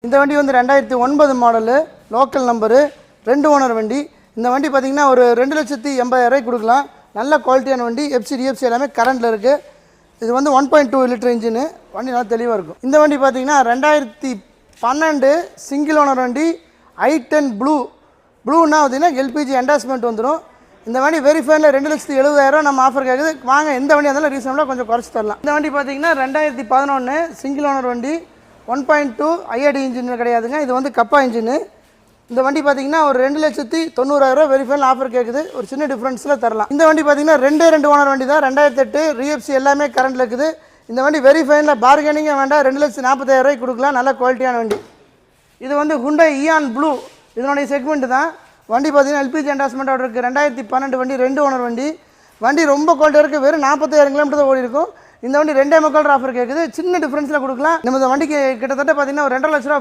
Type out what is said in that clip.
இந்த வண்டி வந்து 2009 மாடலு, லோக்கல் நம்பரு, 2 ஓனர் வண்டி. இந்த வண்டி பார்த்தீங்கன்னா ஒரு 2,80,000 கொடுக்கலாம். நல்ல குவாலிட்டியான வண்டி. எஃப்சி எல்லாமே கரண்டில் இருக்குது. இது வந்து 1.2 லிட்டர் இன்ஜினு. வண்டி நல்லா தெளிவாக இருக்கும். இந்த வண்டி பார்த்தீங்கன்னா 2012 சிங்கிள் ஓனர் வண்டி, i10 ப்ளூன்னா பார்த்தீங்கன்னா எல்பிஜி என்டாஸ்மெண்ட் வந்துடும். இந்த வண்டி வெரிஃபைனில் 2,70,000 நம்ம ஆஃபர் கேட்குது. வாங்க, எந்த வண்டி இருந்தாலும் ரீசனபிளாக கொஞ்சம் குறைச்சி தரலாம். இந்த வண்டி பார்த்தீங்கன்னா 2011 சிங்கிள் ஓனர் வண்டி, 1.2 ஐஐடி இன்ஜின் கிடையாதுங்க. இது வந்து கப்பா இன்ஜினு. இந்த வண்டி பார்த்தீங்கன்னா ஒரு 2,90,000 வெரிஃபைல் ஆஃபர் கேட்குது. ஒரு சின்ன டிஃப்ரென்ஸில் தரலாம். இந்த வண்டி பார்த்தீங்கன்னா 2 ஓனர் வண்டி தான். 2008 ரீஎஃப்சி எல்லாமே கரண்டில் இருக்குது. இந்த வண்டி வெரிஃபைனில் பார்கெனிங்கே வேண்டாம், 2,40,000 கொடுக்கலாம். நல்ல குவாலிட்டியான வண்டி. இது வந்து ஹுண்டாய் இயான் ப்ளூ, இதனுடைய செக்மெண்ட் தான். வண்டி பார்த்தீங்கன்னா எல்பிஜி என்டாஸ்மெண்ட்டோட இருக்குது. 2012 வண்டி, 2 ஓனர் வண்டி. வண்டி ரொம்ப குவாலிட்டியாக இருக்குது. வெறும் 40,000 கிலோமீட்டர் தான் ஓடி இருக்கும். இந்த வண்டி 2.25 ஆஃபர் கேட்குது. சின்ன டிஃப்ரென்ஸில் கொடுக்கலாம். நம்ம இந்த வண்டிக்கு கிட்டத்தட்ட பார்த்தீங்கன்னா ஒரு 2,50,000 ரூபா